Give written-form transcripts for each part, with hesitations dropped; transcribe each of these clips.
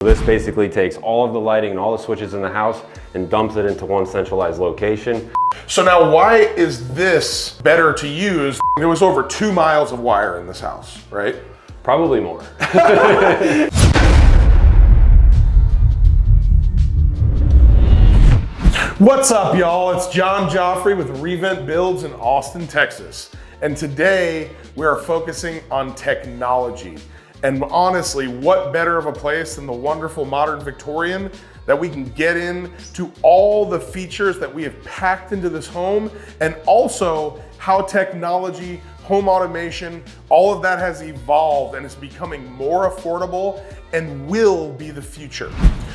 This basically takes all of the lighting and all the switches in the house and dumps it into one centralized location. So now why is this better to use? There was over 2 miles of wire in this house, right? Probably more. What's up, y'all? It's John Joffrey with Revent Builds in Austin, Texas. And today we are focusing on technology. And honestly, what better of a place than the wonderful Modern Victorian that we can get into all the features that we have packed into this home, and also how technology, home automation, all of that has evolved and is becoming more affordable and will be the future.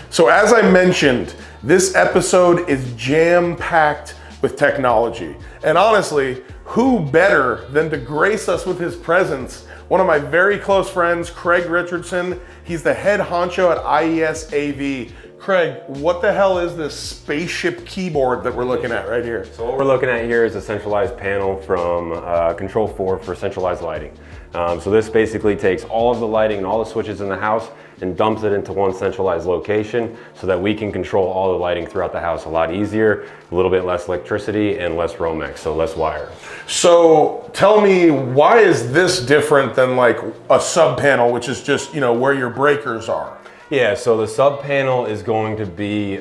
So as I mentioned, this episode is jam-packed with technology. And honestly, who better than to grace us with his presence? One of my very close friends, Craig Richardson. He's the head honcho at IES AV. Craig, what the hell is this spaceship keyboard that we're looking at right here? So what we're looking at here is a centralized panel from Control 4 for centralized lighting. So this basically takes all of the lighting and all the switches in the house and dumps it into one centralized location so that we can control all the lighting throughout the house a lot easier, a little bit less electricity and less Romex, so less wire. So tell me, why is this different than like a sub panel, which is just, you know, where your breakers are? Yeah, so the sub panel is going to be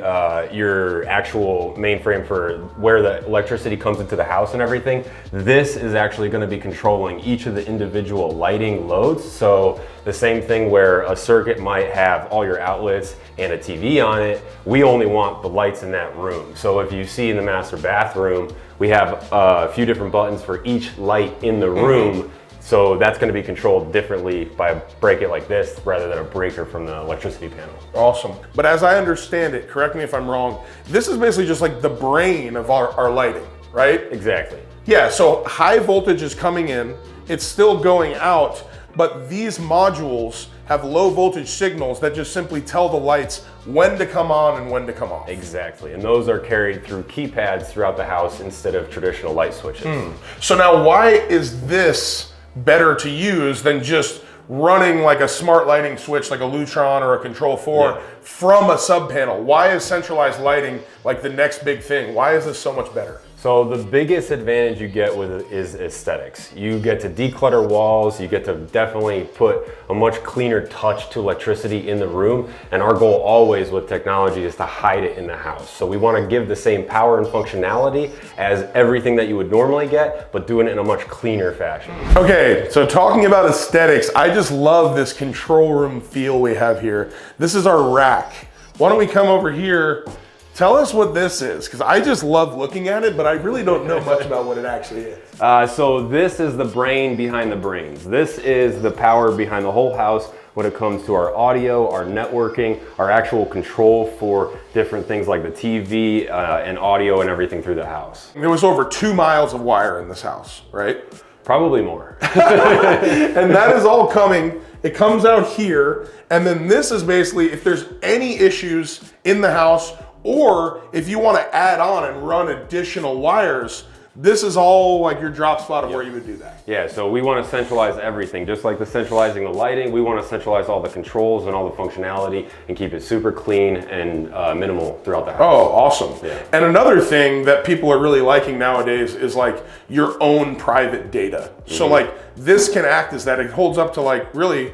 your actual mainframe for where the electricity comes into the house and everything. This is actually going to be controlling each of the individual lighting loads. So the same thing where a circuit might have all your outlets and a TV on it, we only want the lights in that room. So if you see in the master bathroom, we have a few different buttons for each light in the room. So that's going to be controlled differently by a break-it like this rather than a breaker from the electricity panel. Awesome. But as I understand it, correct me if I'm wrong, this is basically just like the brain of our lighting, right? Exactly. Yeah, so high voltage is coming in, it's still going out, but these modules have low voltage signals that just simply tell the lights when to come on and when to come off. Exactly, and those are carried through keypads throughout the house instead of traditional light switches. So now why is this better to use than just running like a smart lighting switch like a Lutron or a Control 4 from a sub panel? Why is centralized lighting like the next big thing? Why is this so much better? So the biggest advantage you get with it is aesthetics. You get to declutter walls, you get to definitely put a much cleaner touch to electricity in the room, and our goal always with technology is to hide it in the house. So we want to give the same power and functionality as everything that you would normally get, but doing it in a much cleaner fashion. Okay, so talking about aesthetics, I just love this control room feel we have here. This is our rack. Why don't we come over here? Tell us what this is, because I just love looking at it, but I really don't know much about what it actually is. So this is the brain behind the brains. This is the power behind the whole house when it comes to our audio, our networking, our actual control for different things like the TV and audio and everything through the house. There was over 2 miles of wire in this house, right? Probably more. And that is all coming. It comes out here, and then this is basically if there's any issues in the house, or if you want to add on and run additional wires, this is all like your drop spot of where you would do that. Yeah, so we want to centralize everything. Just like the centralizing the lighting, we want to centralize all the controls and all the functionality and keep it super clean and minimal throughout the house. Oh, awesome. Yeah. And another thing that people are really liking nowadays is like your own private data. So like this can act as that. It holds up to like really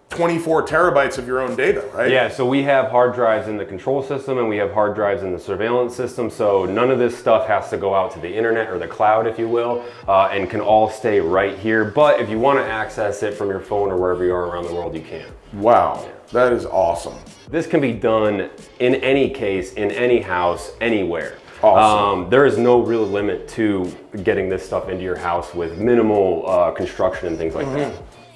24 terabytes of your own data, right? Yeah, so we have hard drives in the control system and we have hard drives in the surveillance system, so none of this stuff has to go out to the internet or the cloud, if you will, and can all stay right here. But if you want to access it from your phone or wherever you are around the world, you can. Wow, that is awesome. This can be done in any case, in any house, anywhere. Awesome. There is no real limit to getting this stuff into your house with minimal construction and things like that.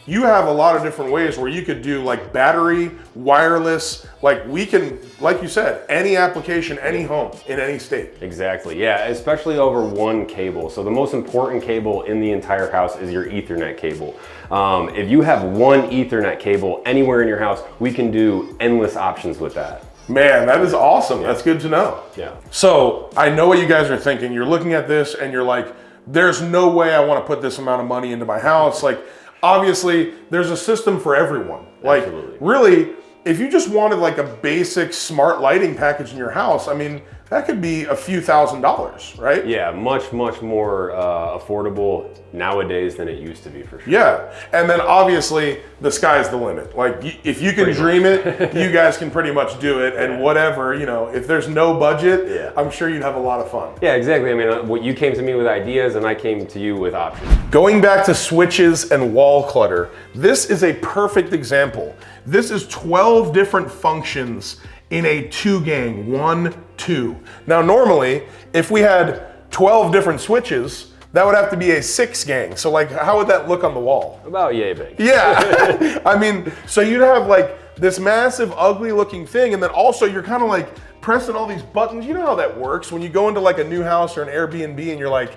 You have a lot of different ways where you could do like battery, wireless, like we can, like you said, any application, any home, in any state. Exactly, yeah, especially over one cable. So the most important cable in the entire house is your Ethernet cable. If you have one Ethernet cable anywhere in your house, we can do endless options with that. Man, that is awesome. That's good to know. Yeah. So I know what you guys are thinking. You're looking at this and you're like, there's no way I want to put this amount of money into my house. Like, obviously, there's a system for everyone. Like, Absolutely. really, if you just wanted like a basic smart lighting package in your house, I mean, that could be a few $1,000s, right? Yeah, much more affordable nowadays than it used to be, for sure. Yeah, and then obviously the sky's the limit. Like if you can dream it, you guys can pretty much do it. And whatever, you know, if there's no budget, I'm sure you'd have a lot of fun. Yeah, exactly. I mean, what you came to me with ideas, and I came to you with options. Going back to switches and wall clutter, this is a perfect example. This is 12 different functions in a 2-gang, 1, 2. Now normally, if we had 12 different switches, that would have to be a 6-gang. So like, how would that look on the wall? About yay big. Yeah, I mean, so you'd have like this massive, ugly looking thing, and then also you're kind of like pressing all these buttons. You know how that works when you go into like a new house or an Airbnb and you're like,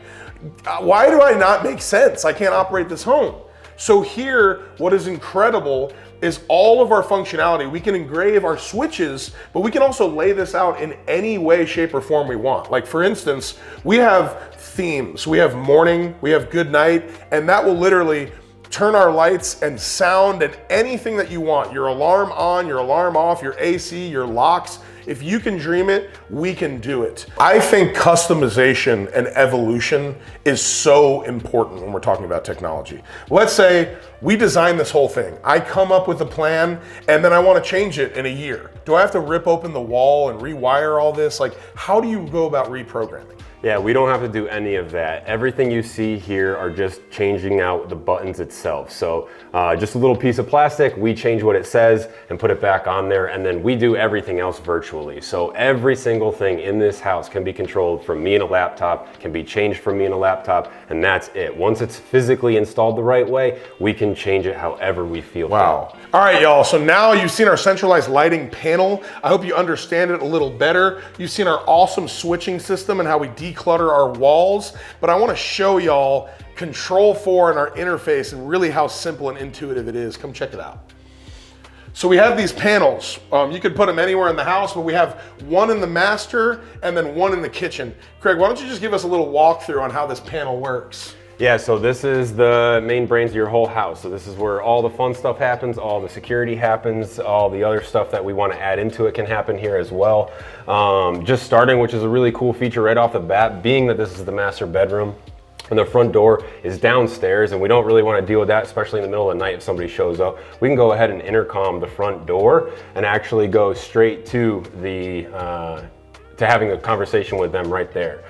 why do I not make sense? I can't operate this home. So here, what is incredible is all of our functionality. We can engrave our switches, but we can also lay this out in any way, shape, or form we want. Like for instance, we have themes. We have morning, we have good night, and that will literally turn our lights and sound and anything that you want. Your alarm on, your alarm off, your AC, your locks. If you can dream it, we can do it. I think customization and evolution is so important when we're talking about technology. Let's say we design this whole thing. I come up with a plan and then I want to change it in a year. Do I have to rip open the wall and rewire all this? Like, how do you go about reprogramming? Yeah, we don't have to do any of that. Everything you see here are just changing out the buttons itself. So just a little piece of plastic, we change what it says and put it back on there, and then we do everything else virtually. So every single thing in this house can be controlled from me and a laptop, can be changed from me and a laptop, and that's it. Once it's physically installed the right way, we can change it however we feel. Wow. All right, y'all, so now you've seen our centralized lighting panel. I hope you understand it a little better. You've seen our awesome switching system and how we declutter our walls, but I want to show y'all Control 4 and our interface and really how simple and intuitive it is. Come check it out. So we have these panels. You could put them anywhere in the house, but we have one in the master and then one in the kitchen. Craig, why don't you just give us a little walkthrough on how this panel works? Yeah, so this is the main brains of your whole house. So this is where all the fun stuff happens, all the security happens, all the other stuff that we want to add into it can happen here as well. Just starting, which is a really cool feature right off the bat, being that this is the master bedroom. And the front door is downstairs, and we don't really want to deal with that, especially in the middle of the night if somebody shows up. We can go ahead and intercom the front door and actually go straight to the to having a conversation with them right there.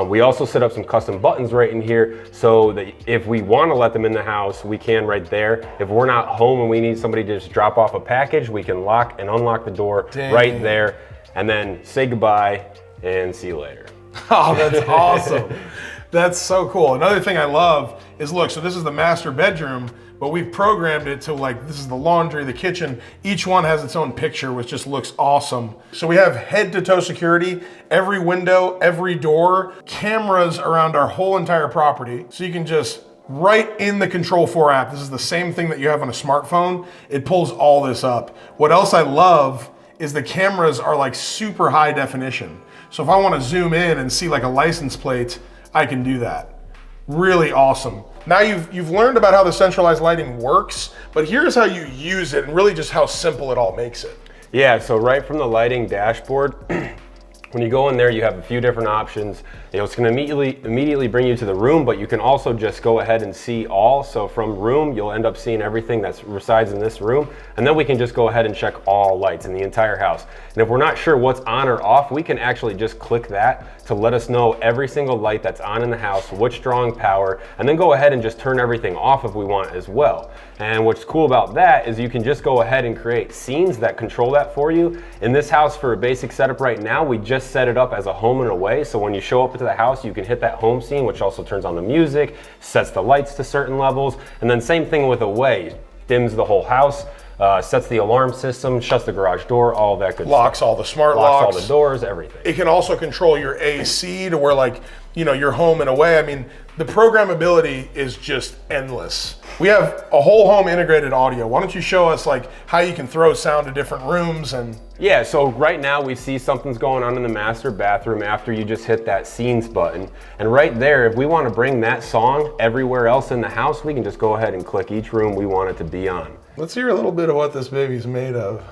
We also set up some custom buttons right in here so that if we want to let them in the house, we can right there. If we're not home and we need somebody to just drop off a package, we can lock and unlock the door right there and then say goodbye and see you later. Oh, that's awesome. That's so cool. Another thing I love is, look, so this is the master bedroom, but we've programmed it to like, this is the laundry, the kitchen. Each one has its own picture, which just looks awesome. So we have head to toe security, every window, every door, cameras around our whole entire property. So you can just, right in the Control 4 app, this is the same thing that you have on a smartphone. It pulls all this up. What else I love is the cameras are like super high definition. So if I want to zoom in and see like a license plate, I can do that. Really awesome. Now you've learned about how the centralized lighting works, but here's how you use it and really just how simple it all makes it. Yeah, so right from the lighting dashboard, when you go in there, you have a few different options. You know, it's gonna immediately bring you to the room, but you can also just go ahead and see all. So from room, you'll end up seeing everything that resides in this room. And then we can just go ahead and check all lights in the entire house. And if we're not sure what's on or off, we can actually just click that to let us know every single light that's on in the house, what's drawing power, and then go ahead and just turn everything off if we want as well. And what's cool about that is you can just go ahead and create scenes that control that for you. In this house, for a basic setup right now, we just set it up as a home and away. So when you show up to the house, you can hit that home scene, which also turns on the music, sets the lights to certain levels, and then same thing with away, dims the whole house, sets the alarm system, shuts the garage door, all that good locks stuff. All the smart locks locks. all the doors, everything. It can also control your AC to where, like, you know, you're home and away. I mean, the programmability is just endless. We have a whole home integrated audio. Why don't you show us like how you can throw sound to different rooms and... Yeah, so right now we see something's going on in the master bathroom after you just hit that scenes button. And right there, if we want to bring that song everywhere else in the house, we can just go ahead and click each room we want it to be on. Let's hear a little bit of what this baby's made of.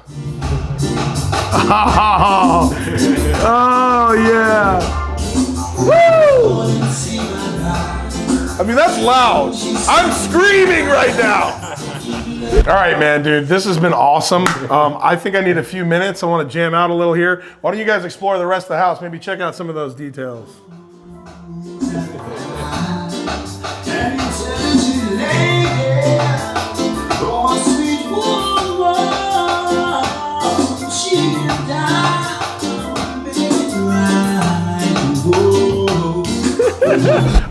Oh yeah. Woo! I mean, that's loud. I'm screaming right now. All right, man, dude, this has been awesome. I think I need a few minutes. I want to jam out a little here. Why don't you guys explore the rest of the house? Maybe check out some of those details.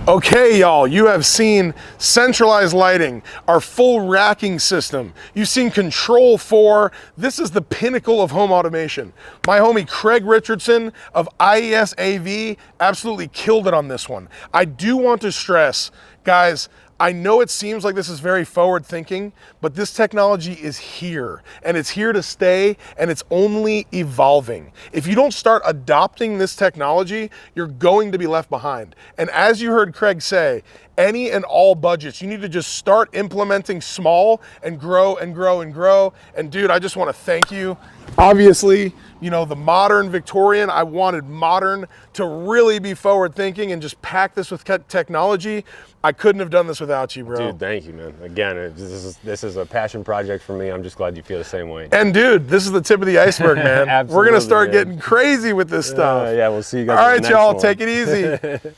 Okay, y'all, you have seen centralized lighting, our full racking system. You've seen Control 4. This is the pinnacle of home automation. My homie Craig Richardson of IES AV absolutely killed it on this one. I do want to stress, guys, I know it seems like this is very forward thinking, but this technology is here and it's here to stay and it's only evolving. If you don't start adopting this technology, you're going to be left behind. And as you heard Craig say, any and all budgets, you need to just start implementing small and grow and grow and grow. And dude, I just want to thank you. Obviously, you know, the Modern Victorian, I wanted modern to really be forward thinking and just pack this with technology. I couldn't have done this without you, bro. Dude, thank you, man. Again, this is a passion project for me. I'm just glad you feel the same way. And dude, this is the tip of the iceberg, man. We're gonna start getting crazy with this stuff. Yeah, we'll see you guys. All right, y'all, take it easy.